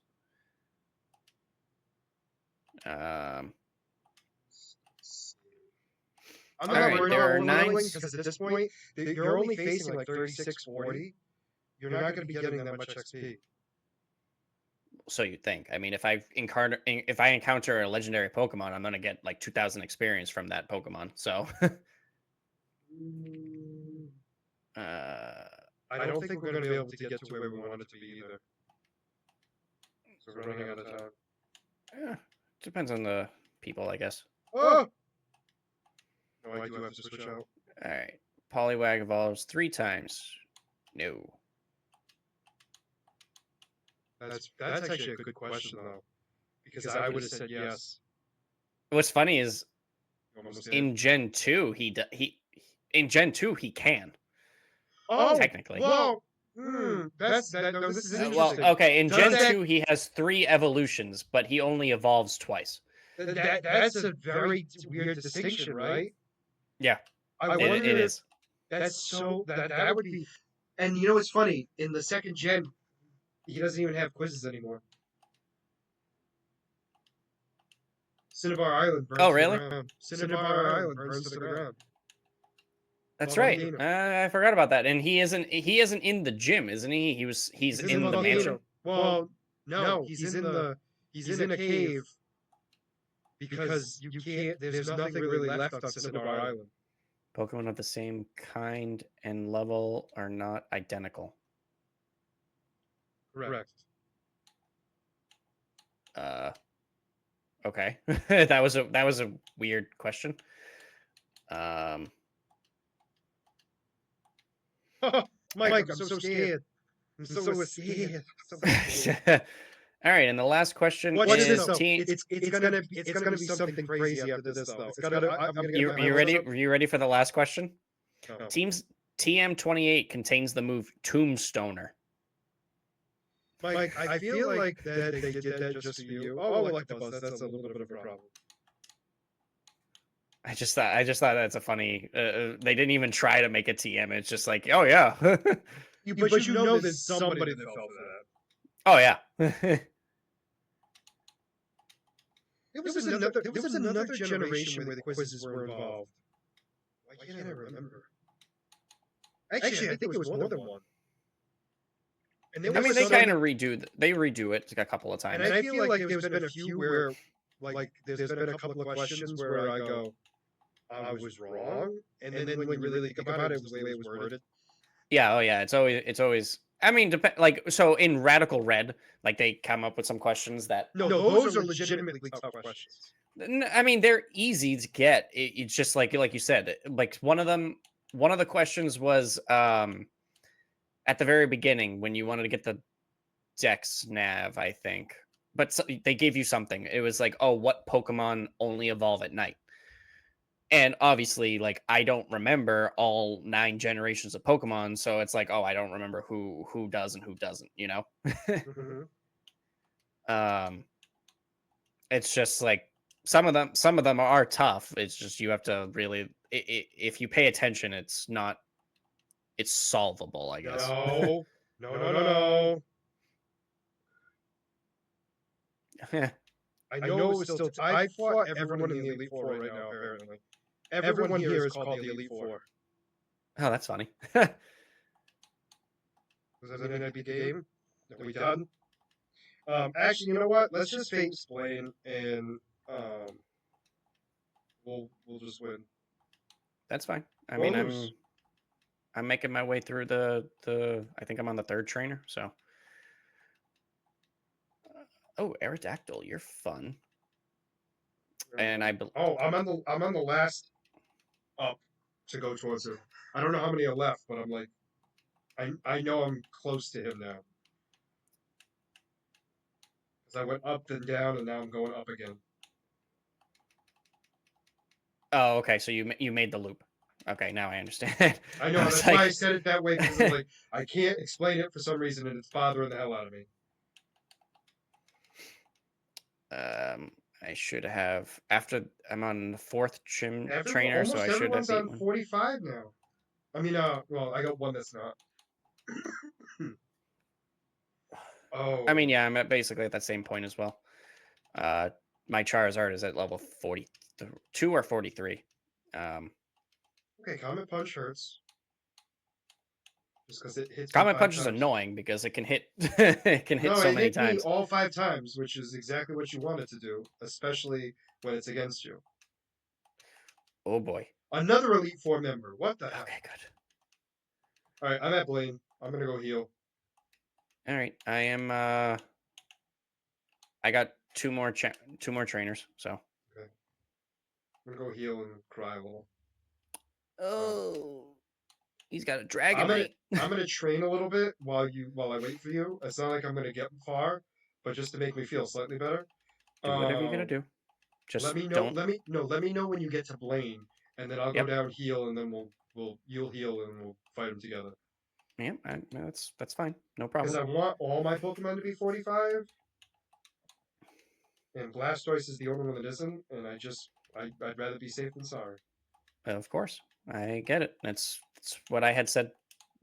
I'm not worried about overleveling because at this point, you're only facing like 36, 40. You're not going to be getting that much XP. So you think? I mean, if I encounter a legendary Pokemon, I'm going to get like 2,000 experience from that Pokemon. So. I don't think we're going to be able to get to where we want it to be either. So we're running out of time. Yeah, depends on the people, I guess. Oh! No, I do have to switch out. All right. Poliwag evolves 3 times. No. That's actually a good question though, because I would have said yes. What's funny is in Gen 2 he can. Oh, technically. Well, this is interesting. Well, okay, in Gen 2 he has 3 evolutions, but he only evolves twice. That's a very weird distinction, right? Yeah. I wonder it is. That's so that would be. And you know what's funny? In the second gen, he doesn't even have quizzes anymore. Cinnabar Island burns oh, really? to the ground. Cinnabar Island burns to the ground. That's right. I forgot about that. And he isn't in the gym, isn't he? He's in the mansion. Well, no, he's in a cave. because you can't. There's nothing really left on Cinnabar Island. Pokemon of the same kind and level are not identical. Correct. Okay. that was a weird question. Mike, I'm so scared. I'm so scared. So scared. All right, and the last question Watch is this though. team. It's gonna be something crazy after this though. It's gonna. I'm gonna You ready? Are you ready for the last question? No. Teams TM28 contains the move Tombstoner. Mike, I feel like that they did that just for you. Oh, Electabuzz, that's a little bit of a problem. I just thought that's a funny. They didn't even try to make a TM. It's just like, oh yeah. But you know there's somebody that fell for that. Oh yeah. There was another generation where the quizzes were involved. Why can't I remember? Actually, I think it was more than one. And I mean, they kind of redo it a couple of times. And I feel like there's been a few where, like, there's been a couple of questions where I go, I was wrong, and then when you really think about it, it was the way it was worded. Yeah, oh yeah, it's always. I mean, like, so in Radical Red, like, they come up with some questions that. No, those are legitimately tough questions. I mean, they're easy to get. It's just like you said, like one of the questions was at the very beginning when you wanted to get the Dex Nav, I think. But they gave you something. It was like, oh, what Pokemon only evolve at night? And obviously, like, I don't remember all 9 generations of Pokemon, so it's like, oh, I don't remember who does and who doesn't, you know? It's just like some of them are tough. It's just you have to really, if you pay attention, it's solvable, I guess. No. I know it's still. I fought everyone in the Elite Four right now. Apparently, everyone here is called the Elite Four. Oh, that's funny. Does that mean I beat the game? Are we done? Actually, you know what? Let's just fake explain, and we'll just win. That's fine. I mean, I'm making my way through the. I think I'm on the 3rd trainer, so. Oh, Aerodactyl, you're fun. And I'm on the last up to go towards him. I don't know how many are left, but I'm like, I know I'm close to him now. Because I went up and down, and now I'm going up again. Oh, okay. So you made the loop. Okay, now I understand. I know, that's why I said it that way, because I'm like, I can't explain it for some reason, and it's bothering the hell out of me. I should have, after I'm on the 4th trainer, so I should have. Everyone's on 45 now. I mean, well, I got one that's not. Oh. I mean, yeah, I'm basically at that same point as well. My Charizard is at level 42 or 43. Okay, Comet Punch hurts. Just because it hits. Comet Punch is annoying because it can hit. It can hit so many times. Me all 5 times, which is exactly what you want it to do, especially when it's against you. Oh boy! Another Elite Four member. What the heck? Okay, good. All right, I'm at Blaine. I'm gonna go heal. All right, I am. I got 2 more trainers, so. Okay. I'm gonna go heal and cry a little. Oh. He's got a Dragonite. I'm gonna train a little bit while I wait for you. It's not like I'm gonna get far, but just to make me feel slightly better. Do whatever you're gonna do. Just let me know when you get to Blaine, and then I'll go down heal, and then you'll heal, and we'll fight them together. Yeah, that's fine. No problem. Because I want all my Pokemon to be 45, and Blastoise is the only one that isn't, and I'd rather be safe than sorry. Of course. I get it. That's what I had said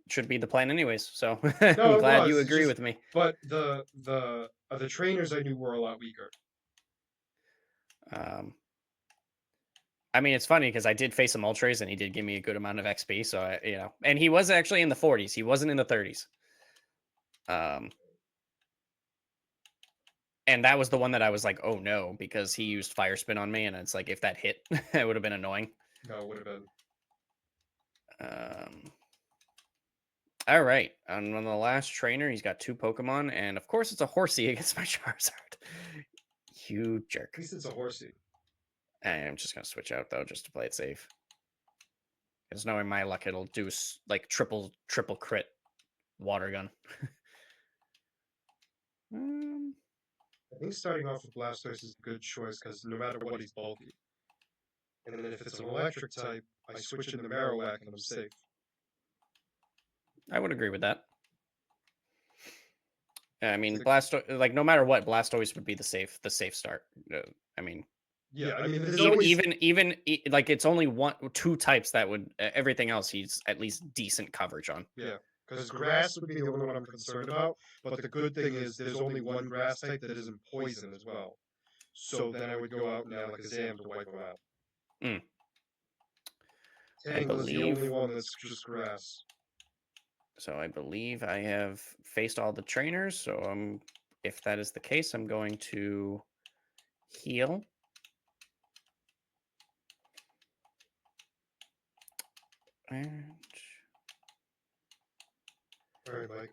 should be the plan anyways. So I'm glad you agree with me. But the trainers I knew were a lot weaker. I mean, it's funny because I did face him Moltres and he did give me a good amount of XP. So and he was actually in the 40s. He wasn't in the 30s. And that was the one that I was like, oh no, because he used fire spin on me, and it's like if that hit, it would have been annoying. No, it would have been. All right, and on the last trainer, he's got 2 Pokemon, and of course it's a Horsey against my Charizard. You jerk. At least it's a horsey. I'm just gonna switch out though, just to play it safe. Because knowing my luck, it'll do like triple crit water gun. I think starting off with Blastoise is a good choice because no matter what, he's bulky. And then if it's an electric type, I switch into Marowak and I'm safe. I would agree with that. I mean, Blastoise, like no matter what, Blastoise would be the safe start. I mean, yeah, I mean, even like it's only 2 types that would everything else he's at least decent coverage on. Yeah, because grass would be the only one I'm concerned about. But the good thing is there's only one grass type that isn't poison as well. So then I would go out now like a Zam to wipe them out. Tangle is the only one that's just grass. So I believe I have faced all the trainers. So if that is the case, I'm going to heal. And all right, Mike.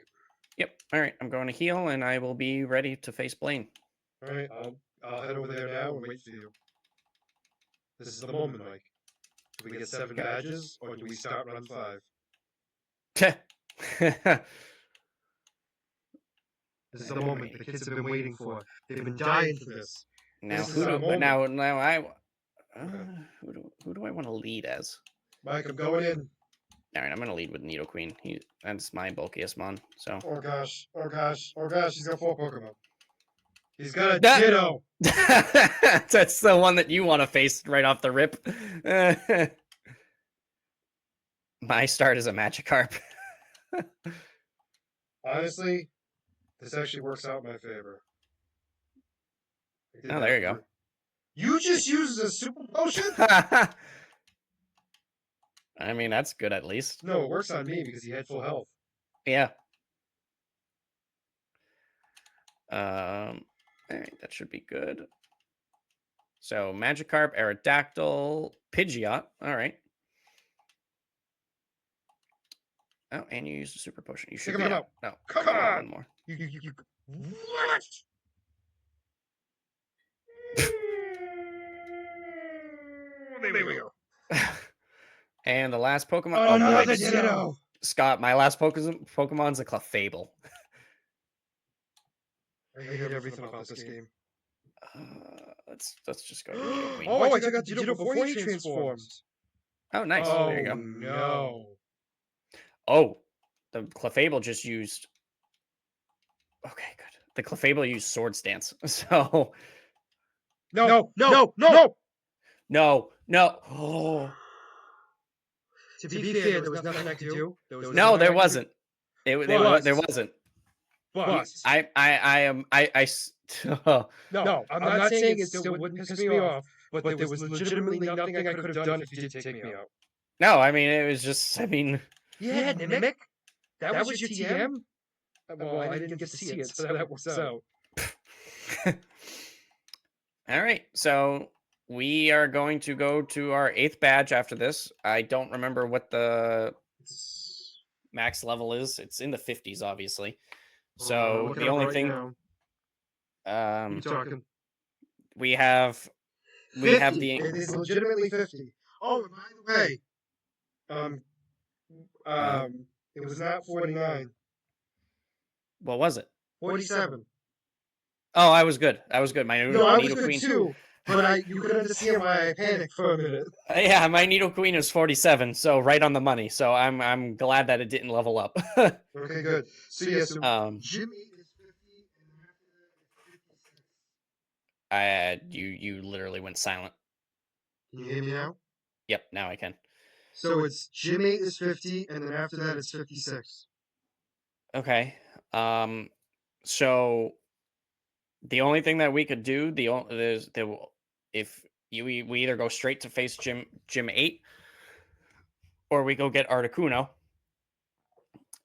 Yep. All right. I'm going to heal, and I will be ready to face Blaine. All right. I'll head over there now and wait for you. This is the moment, Mike. Do we get 7 badges, or do we start run 5? This is the moment the kids have been waiting for. They've been dying for this. Now, who do I want to lead as? Mike, I'm going in. All right, I'm going to lead with Nidoqueen. That's my bulkiest mon. So. Oh gosh! He's got 4 Pokemon. He's got a Ditto. That's the one that you want to face right off the rip. My start is a Magikarp. Honestly, this actually works out in my favor. Oh, there you go. You just used a super potion? I mean, that's good at least. No, it works on me because he had full health. Yeah. All right, that should be good. So, Magikarp, Aerodactyl, Pidgeot. All right. Oh, and you used a super potion. You should be out. No, come on. One more. You what? There we go. And the last Pokemon. Oh, another Ditto. Scott, my last Pokemon's a Clefable. I hate everything about this game. Let's just go to Nidoqueen. Oh, I got Ditto before he transforms. Oh, nice. Oh, there you go. No. Oh, the Clefable just used. Okay, good. The Clefable used Swords Dance. So. No. Oh. To be fair, there was nothing I could do. No, there wasn't. There wasn't. But No, I'm not saying it still wouldn't piss me off, but there was legitimately nothing I could have done if you did take me out. No, I mean, it was just, I mean... Yeah, Mimic? That was your TM? Well, I didn't get to see it, so that works out. All right, so we are going to go to our 8th badge after this. I don't remember what the max level is. It's in the 50s, obviously. So the only thing... Keep talking. We have the... It is legitimately 50. Oh, and by the way, it was not 49. What was it? 47. Oh, I was good. My I was good too. But you could understand why I panicked for a minute. Yeah, my Nidoqueen is 47, so right on the money. So I'm glad that it didn't level up. Okay, good. So yes, Jimmy is 50, and after that it's 56. You literally went silent. Can you hear me now? Yep, now I can. So it's Gym 8 is 50, and then after that it's 56. Okay. So the only thing that we could do, if we either go straight to face Gym 8, or we go get Articuno.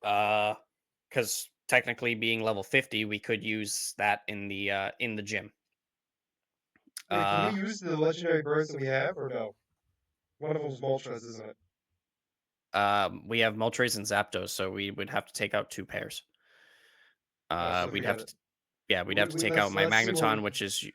Because technically being level 50, we could use that in the gym. Wait, can we Uh, use the legendary birds that we have, or no? One of them's Moltres, isn't it? we have Moltres and Zapdos, so we would have to take out 2 pairs. Oh, so We'd forget have it. to, yeah, we'd have to take out my Let's see what we Magneton, can. which is,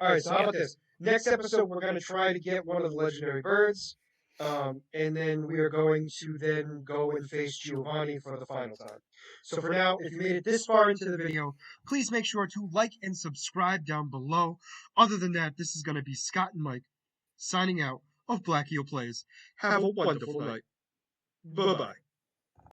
All right, so how yeah, about this? Next episode, we're going to try to get one of the legendary birds, and then we are going to then go and face Giovanni for the final time. So for now, if you made it this far into the video, please make sure to like and subscribe down below. Other than that, this is going to be Scott and Mike signing out of Black Eel Plays. Have a wonderful night. Bye-bye.